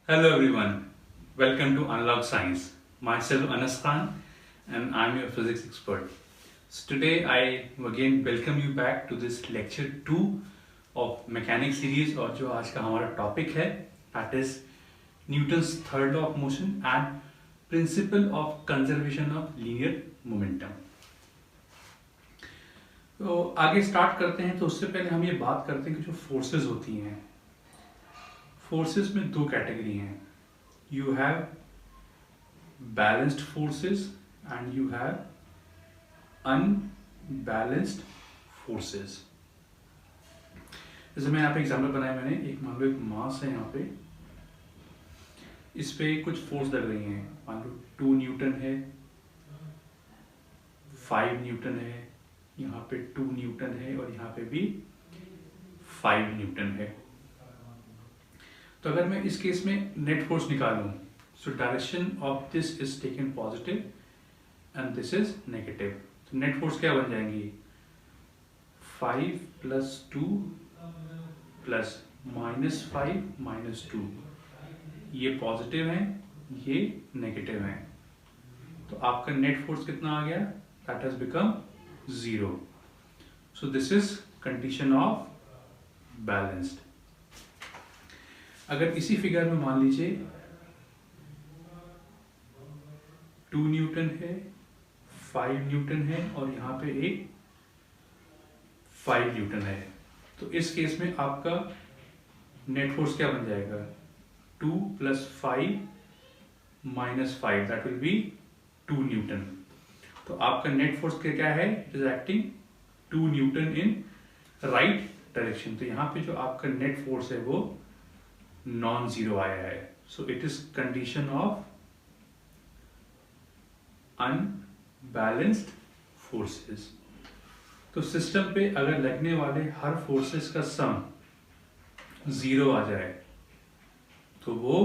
Hello everyone, welcome to Unlock Science. Myself Anas Khan and I'm your physics expert. So today I again welcome you back to this lecture 2 of mechanics series और जो आज का हमारा topic है that is Newton's third law of motion and principle of conservation of linear momentum. तो आगे start करते हैं तो उससे पहले हम ये बात करते हैं कि जो फोर्सेस होती हैं फोर्सेस में दो कैटेगरी हैं you have balanced forces and you have unbalanced forces. जैसे मैं यहाँ पे एग्जाम्पल बनाया मैंने एक मान लो एक मास है यहाँ पे इस पे कुछ फोर्स लग रही हैं मान लो 2 न्यूटन है 5 न्यूटन है यहाँ पे 2 न्यूटन है और यहाँ पे भी 5 न्यूटन है। तो अगर मैं इस केस में नेट फोर्स निकालूं so direction of this is taken positive and this is negative तो नेट फोर्स क्या बन जाएंगी 5 + 2 प्लस -5 - 2 ये पॉजिटिव है ये नेगेटिव है तो आपका नेट फोर्स कितना आ गया that has become 0। So this is condition of balanced. अगर इसी फिगर में मान लीजिए 2 न्यूटन है 5 न्यूटन है और यहाँ पे एक 5 न्यूटन है तो इस केस में आपका नेट फोर्स क्या बन जाएगा 2 + 5 - 5 दैट विल बी 2 न्यूटन। तो आपका नेट फोर्स क्या है it is acting 2 Newton in right direction. तो यहाँ पे जो आपका नेट फोर्स है वो नॉन जीरो आया है so it is condition of unbalanced forces. तो सिस्टम पे अगर लगने वाले हर फोर्सेस का सम 0 आ जाए तो वो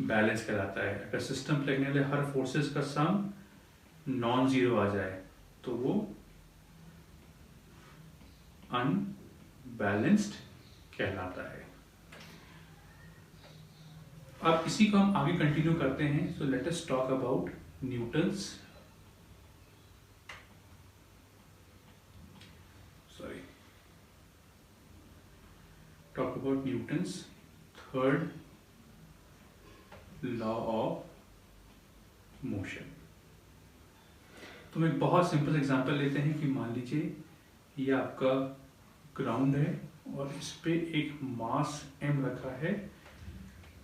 बैलेंस कहलाता है। अगर सिस्टम पे लगने वाले हर फोर्सेस का सम नॉन जीरो आ जाए तो वो अनबैलेंस्ड कहलाता है। अब इसी को हम आगे कंटिन्यू करते हैं so let us talk about Newton's third law of motion. तो मैं बहुत सिंपल एग्जांपल लेते हैं कि मान लीजिए ये आपका ग्राउंड है और इस पे एक मास m रखा है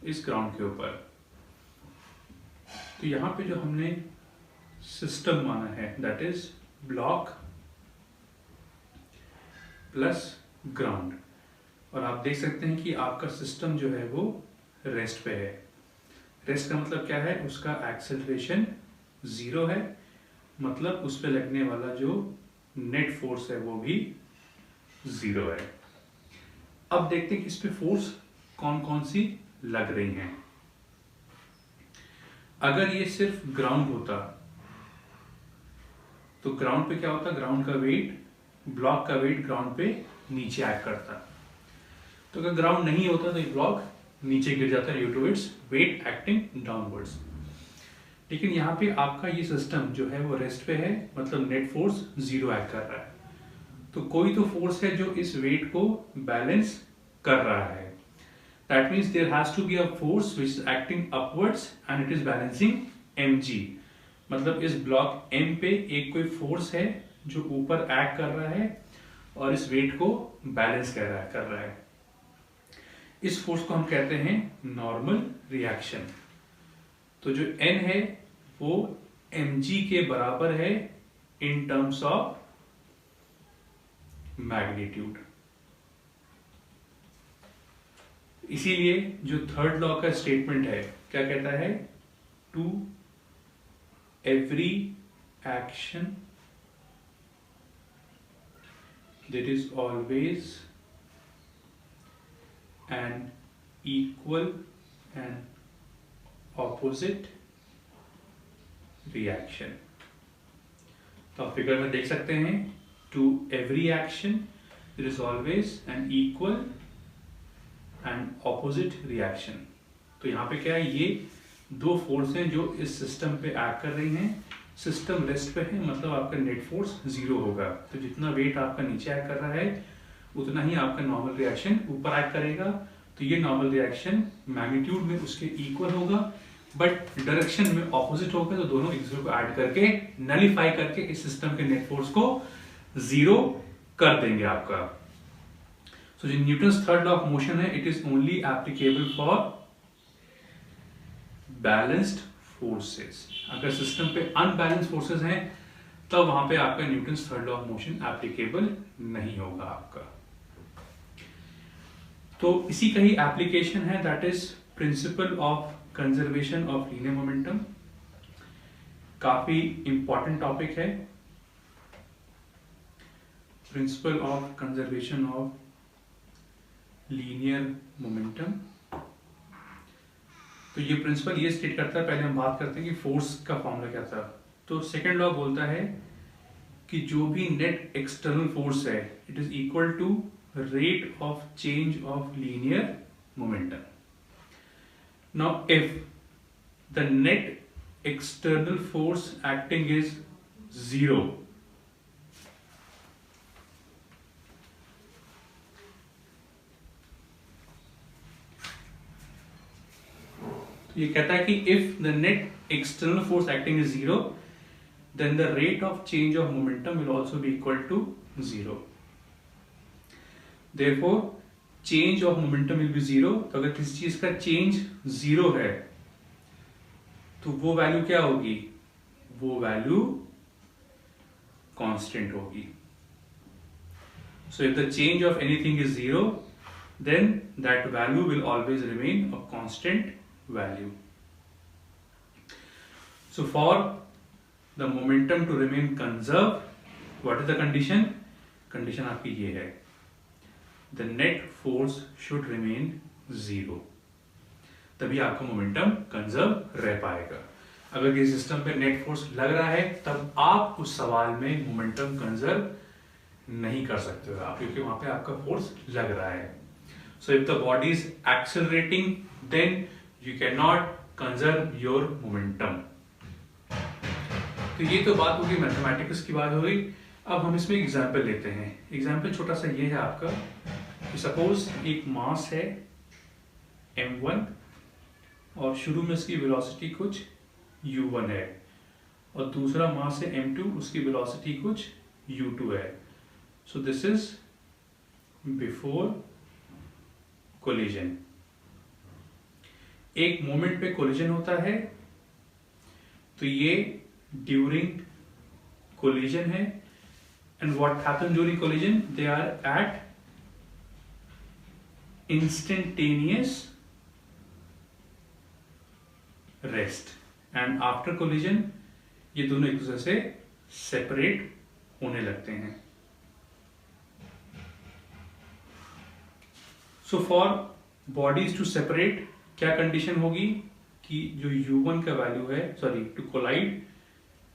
इस ग्राउंड के ऊपर। तो यहाँ पे जो हमने सिस्टम माना है that is block plus ground और आप देख सकते हैं कि आपका सिस्टम जो है वो रेस्ट पे है। रेस्ट का मतलब क्या है उसका एक्सेलरेशन 0 है मतलब उस पे लगने वाला जो नेट फोर्स है वो भी 0 है। अब देखते हैं कि इस पे फोर्स कौन कौन सी लग रही हैं। अगर ये सिर्फ ग्राउंड होता तो ग्राउंड पे क्या होता ग्राउंड का वेट ब्लॉक का वेट ग्राउंड पे नीचे एक्ट करता। तो अगर ग्राउंड नहीं होता तो ये ब्लॉक नीचे गिर जाता due to its weight acting downwards. लेकिन यहाँ पे आपका ये सिस्टम जो है वो रेस्ट पे है मतलब नेट फोर्स 0 एक्ट कर रहा है। तो कोई तो फोर्स है जो इस वेट को बैलेंस कर रहा है। That means there has to be a force which is acting upwards and it is balancing mg। मतलब इस ब्लॉक m पे एक कोई फोर्स है जो ऊपर एक्ट कर रहा है और इस वेट को बैलेंस कर रहा है। इस फोर्स को हम कहते हैं नॉर्मल रिएक्शन। तो जो n है वो mg के बराबर है इन टर्म्स ऑफ मैग्नीट्यूड। इसीलिए जो थर्ड लॉ का स्टेटमेंट है क्या कहता है to every action there is always an equal and opposite reaction. तो आप फिगर में देख सकते हैं to every action there is always an equal and opposite reaction. तो यहाँ पे क्या है, ये दो फोर्स हैं जो इस सिस्टम पे एक्ट कर रही हैं। सिस्टम रेस्ट पे है, मतलब आपका नेट फोर्स 0 होगा। तो जितना वेट आपका नीचे एक्ट कर रहा है उतना ही आपका नॉर्मल रिएक्शन ऊपर एक्ट करेगा। तो ये नॉर्मल रिएक्शन मैग्नीट्यूड में उसके इक्वल होगा, बट डायरेक्शन में ऑपोजिट होगा। तो दोनों एक दूसरे को ऐड करके नलीफाई करके इस सिस्टम के नेट फोर्स को 0 कर देंगे आपका। सो जो Newton's third law of motion है, it is only applicable for balanced forces. अगर सिस्टम पे अनबैलेंस्ड फोर्सेस हैं तब वहां पे आपका Newton's third law of motion applicable नहीं होगा आपका। तो इसी का ही एप्लीकेशन है, that is principle of conservation of linear momentum. काफी इंपॉर्टेंट टॉपिक है, principle of conservation of linear momentum. तो ये प्रिंसिपल ये स्टेट करता है, पहले हम बात करते हैं कि फोर्स का फॉर्मूला क्या था। तो सेकेंड लॉ बोलता है कि जो भी नेट एक्सटर्नल फोर्स है, it is equal to rate of change of linear momentum. Now if the net external force acting is 0, ये कहता है कि if the net external force acting is 0, then the rate of change of momentum will also be equal to 0. Therefore, change of momentum will be 0. तो अगर किसी चीज का change 0 है तो वो वैल्यू क्या होगी, वो वैल्यू कांस्टेंट होगी। So if the change of anything is 0, then that value will always remain a constant value. So for the momentum to remain conserved, what is the condition? Condition आपकी ये है, the net force should remain 0. तभी आपका momentum conserve रह पाएगा। अगर किसी system पे नेट फोर्स लग रहा है तब आप उस सवाल में मोमेंटम कंजर्व नहीं कर सकते हो आप, क्योंकि वहां पे आपका फोर्स लग रहा है। So if the body is accelerating then you can not conserve your momentum. तो ये तो बात होगी मैथमेटिक्स की बात हो गई। अब हम इसमें एग्जाम्पल लेते हैं। एग्जाम्पल छोटा सा ये है आपका कि सपोज एक मास है m1 और शुरू में इसकी वेलोसिटी कुछ u1 है, और दूसरा मास है m2, उसकी वेलोसिटी कुछ u2 है। So this is before collision. एक मोमेंट पे कोलिजन होता है, तो ये ड्यूरिंग कोलिजन है। And what happen during collision, they are at instantaneous rest, and after collision ये दोनों एक दूसरे से सेपरेट होने लगते हैं। So for bodies to separate क्या कंडीशन होगी कि जो u1 का वैल्यू है, सॉरी टू कोलाइड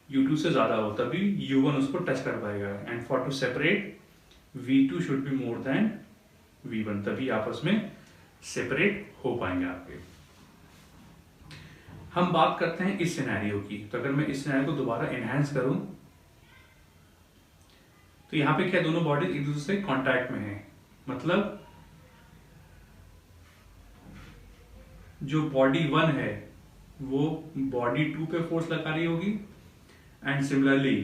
u2 से ज्यादा हो तभी u1 उसको टच कर पाएगा। And for to separate v2 should be more than v1, तभी आपस में सेपरेट हो पाएंगे आपके। हम बात करते हैं इस सिनेरियो की। तो अगर मैं इस सिनेरियो को दोबारा एनहांस करूं तो यहां पे क्या, दोनों बॉडीज एक दूसरे से कांटेक्ट में है, मतलब जो बॉडी 1 है वो बॉडी 2 पे फोर्स लगा रही होगी, एंड सिमिलरली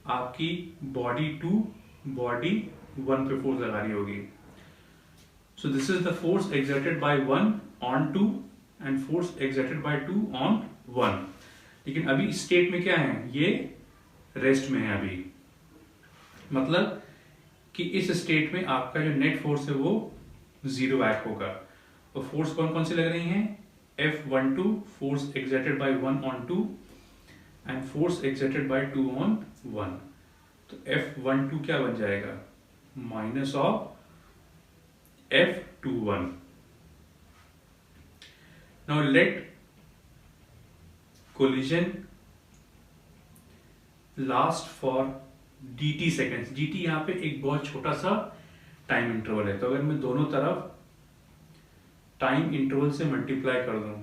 आपकी बॉडी 2 बॉडी 1 पे फोर्स लगा रही होगी। सो this is the force exerted by 1 on 2 and force exerted by 2 on 1। लेकिन अभी स्टेट में क्या है, ये रेस्ट में है अभी, मतलब कि इस स्टेट में आपका जो नेट फोर्स है वो 0 एक्ट होगा। तो फोर्स कौन कौन सी लग रही हैं, F12 force exerted by 1 on 2 and force exerted by 2 on 1। तो F12 क्या बन जाएगा, minus of F21। Now let collision last for dt seconds. dt यहाँ पे एक बहुत छोटा सा टाइम इंटरवल है। तो अगर मैं दोनों तरफ टाइम इंटरवल से मल्टीप्लाई कर दूं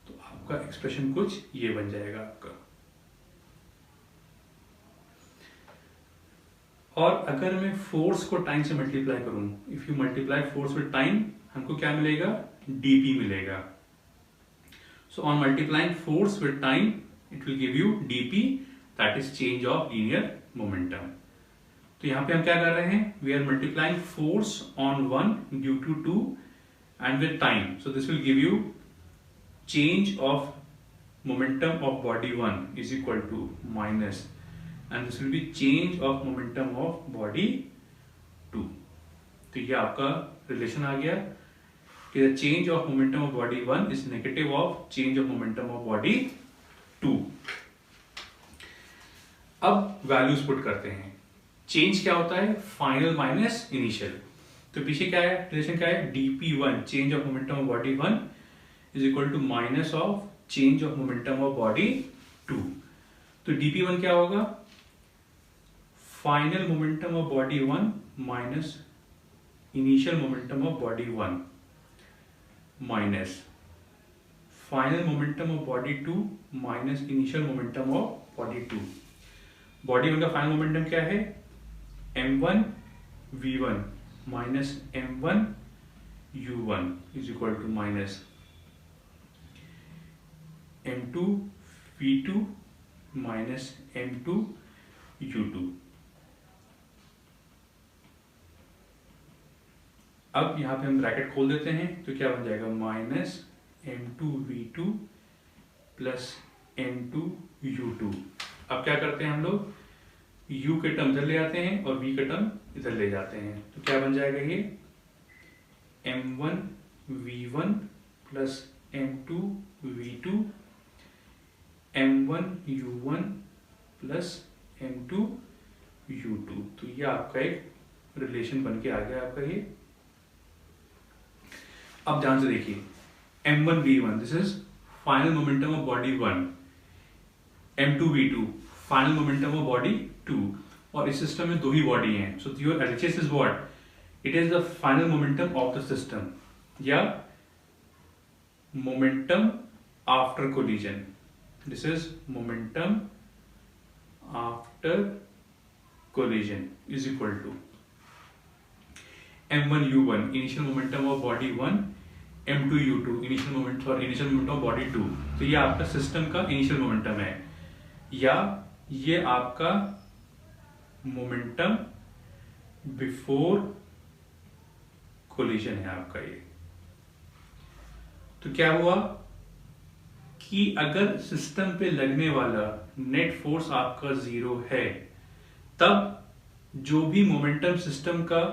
तो आपका एक्सप्रेशन कुछ ये बन जाएगा आपका। और अगर मैं फोर्स को टाइम से मल्टीप्लाई करूं, if you multiply force with time, हमको क्या मिलेगा, dp मिलेगा। So on multiplying force with time it will give you dp, that is change of linear momentum. तो यहां पे हम क्या कर रहे हैं, we are multiplying force on one due to two and with time, so this will give you change of momentum of body 1 is equal to minus, and this will be change of momentum of body 2। तो ये आपका relation आ गया कि the change of momentum of body 1 is negative of change of momentum of body 2। अब values put करते हैं। Change क्या होता है, फाइनल माइनस इनिशियल। तो पीछे क्या है, रिलेशन क्या है, dp1 change of momentum of body 1 is equal to minus of change of momentum of body 2। तो dp1 क्या होगा, final momentum of body 1 minus initial momentum of body 1 minus final momentum of body 2 minus initial momentum of body 2। Body 1 का final momentum क्या है, m1 v1 minus m1 u1 is equal to minus m2 v2 minus m2 u2। अब यहां पे हम bracket खोल देते हैं तो क्या बन जाएगा, minus m2 v2 plus m2 u2। अब क्या करते हैं हम लोग, u के टर्म इधर ले आते हैं और v के टर्म इधर ले जाते हैं, तो क्या बन जाएगा ये m1 v1 plus m2 v2 m1 u1 plus m2 u2। तो ये आपका एक रिलेशन बन के आ गया आपका ये। अब ध्यान से देखिए, m1 v1 this is final momentum of body 1, m2 v2 final momentum of body 2, और इस सिस्टम में दो ही बॉडी हैं, so your LHS is what, it is the final momentum of the system या momentum after collision. This is momentum after collision is equal to m1 u1 initial momentum of body 1, m2 u2 initial momentum of body 2। तो ये आपका system का initial momentum है, या ये आपका momentum before collision है आपका ये। तो क्या हुआ कि अगर सिस्टम पे लगने वाला नेट फोर्स आपका 0 है, तब जो भी मोमेंटम सिस्टम का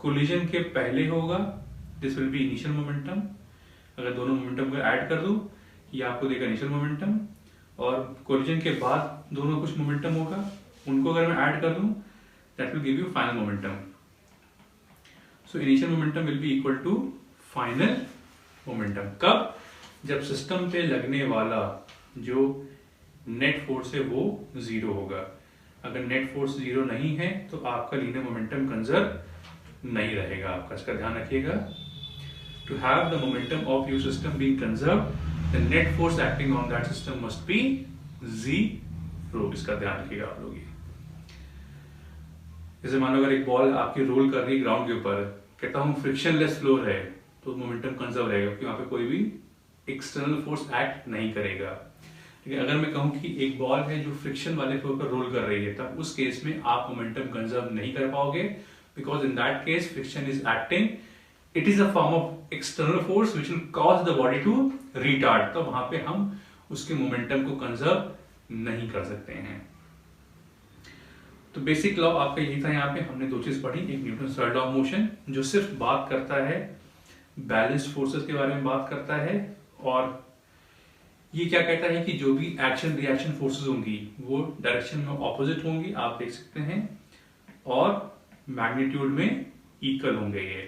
कोलिजन के पहले होगा this will be initial momentum. अगर दोनों मोमेंटम को ऐड कर दूं, ये आपको देगा इनिशियल मोमेंटम, और कोलिजन के बाद दोनों कुछ मोमेंटम होगा, उनको अगर मैं ऐड कर दूं that will give you final momentum. So initial momentum will be equal to final momentum. कब, जब सिस्टम पे लगने वाला जो नेट फोर्स है वो 0 होगा। अगर नेट फोर्स 0 नहीं है तो आपका लीनियर मोमेंटम कंजर्व नहीं रहेगा आपका, इसका ध्यान रखिएगा। To have the momentum of your system being conserve, the net force acting on that system must be 0। इसका ध्यान रखिएगा आप लोग। जैसे मानो अगर एक बॉल आपकी रोल कर रही है ग्राउंड के ऊपर, कहता हूं फ्रिक्शनलेस फ्लोर है तो मोमेंटम कंजर्व रहेगा, क्योंकि वहां पे कोई भी एक्सटर्नल फोर्स एक्ट नहीं करेगा। लेकिन अगर मैं कहूं कि एक बॉल है जो फ्रिक्शन वाले फ्लोर पर रोल कर रही है, तब उस केस में आप मोमेंटम कंजर्व नहीं कर पाओगे, because in that case friction is acting, it is a form of external force which will cause the body to retard। तो वहां पे हम उसके मोमेंटम को कंजर्व नहीं कर सकते हैं। तो बेसिक लॉ आपका यही था। यहाँ पे हमने दो चीज पढ़ी, एक Newton third law of motion जो सिर्फ बात करता है बैलेंस्ड फोर्सेस के बारे में बात करता है, और ये क्या कहता है कि जो भी एक्शन रिएक्शन फोर्सेस होंगी वो डायरेक्शन में ऑपोजिट होंगी, आप देख सकते हैं, और मैग्नीट्यूड में इक्वल होंगे ये।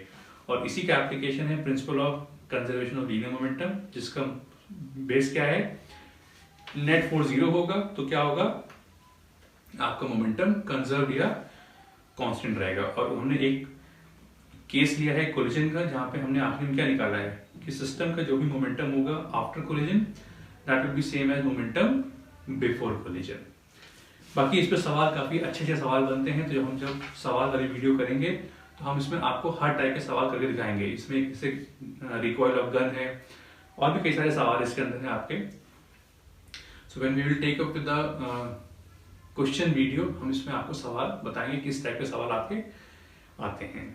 और इसी का एप्लीकेशन है principle of conservation of linear momentum, जिसका बेस क्या है, नेट फोर्स 0 होगा तो क्या होगा, आपका मोमेंटम कंजर्व या कांस्टेंट रहेगा। और उन्होंने एक केस लिया है कोलिजन का, जहां पे हमने आखिर में क्या निकाला है कि सिस्टम का जो भी मोमेंटम होगा after collision that will be same as momentum before collision. बाकी इस पे सवाल काफी अच्छे सवाल बनते हैं, तो हम जब सवाल वाली वीडियो करेंगे तो हम इसमें आपको हर टाइप के सवाल करके दिखाएंगे। इसमें जैसे रिकॉइल ऑफ गन है और भी कई सारे सवाल इसके अंदर हैं आपके। So when we will take up with the question video, हम इसमें आपको सवाल बताएंगे किस टाइप के सवाल आपके आते हैं।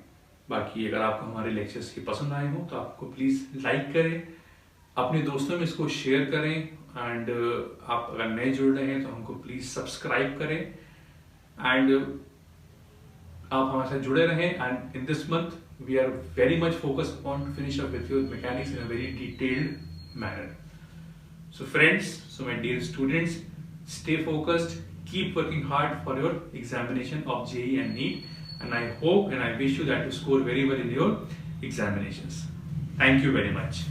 बाकी अगर आपको हमारे लेक्चर्स की पसंद आए हो तो आपको प्लीज लाइक करें, अपने दोस्तों में इसको शेयर करें, एंड आप अगर नए जुड़ रहे हैं तो हमको प्लीज सब्सक्राइब करें, एंड आप हमारे साथ जुड़े रहें। And in this month we are very much focused upon to finish up with your mechanics in a very detailed manner. So friends, so my dear students, stay focused, keep working hard for your examination of JEE and NEET, and I hope and I wish you that you score very well in your examinations. Thank you very much.